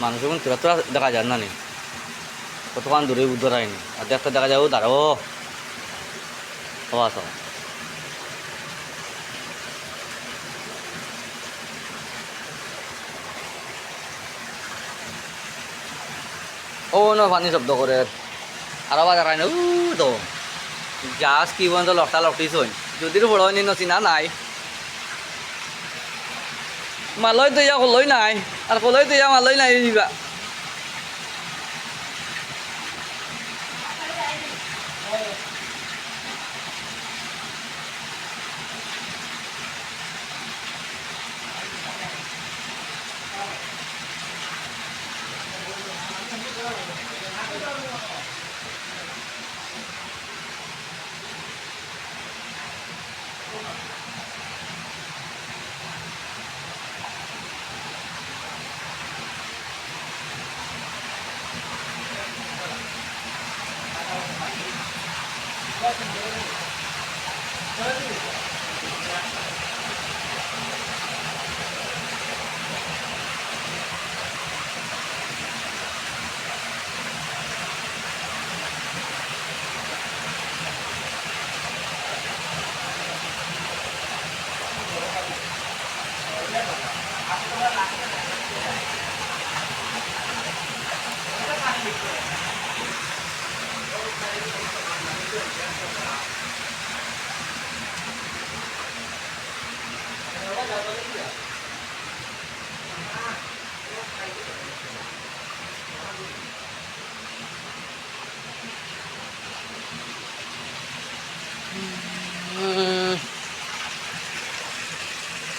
মানুষ এখন তোরা তোরা দেখা যান না নি কতক্ষণ দূরে উদ্ধরায়নি আর দেখতে দেখা যাবো দাঁড়াবো হওয়া ও না পানি শব্দ করে আর আবার দেখায় না তো গ্যাস কি বন্ধ লকটা লকটিস হইন যদিও বড় হয়নি নচিনা নাই মালয় তো ইয়া কলই নাই আর কলই তো ইয়া মালয় নাই দিবা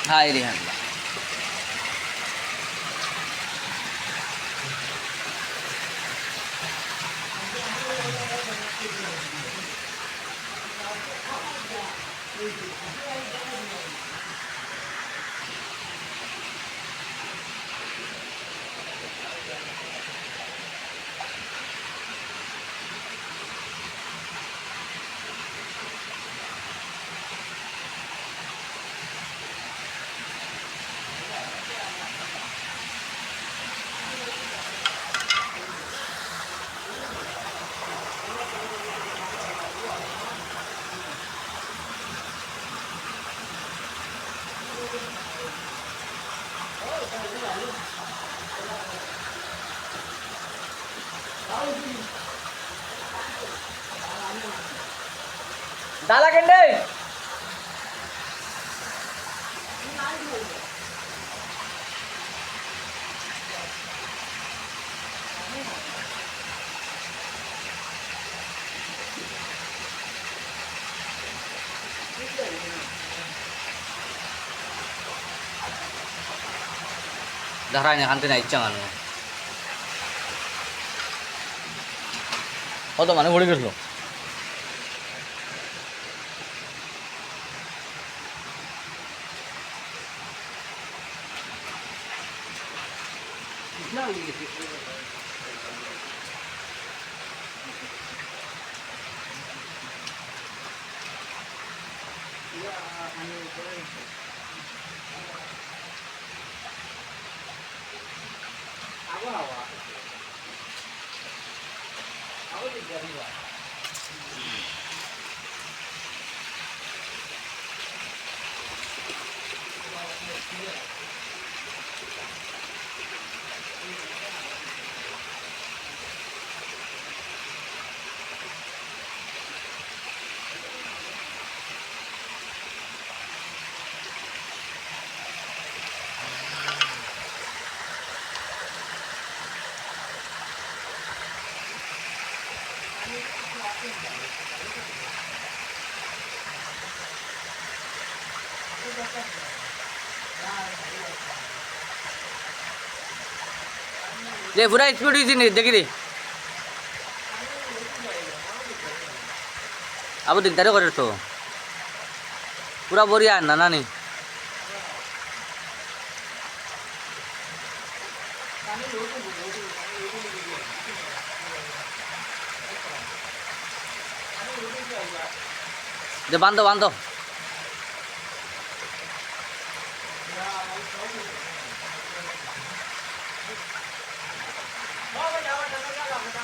হাই রে হাল্লা দালা কেন্ডে দাঁড়ায় না খানতে না ইচ্ছা মানুষ কত মানে পড়ে গেছিল ले पूरा स्पीड इजी देखी रे अब दिखदारे करे तो पूरा बढ़िया ना नानी दे बांधो बांधो বাবা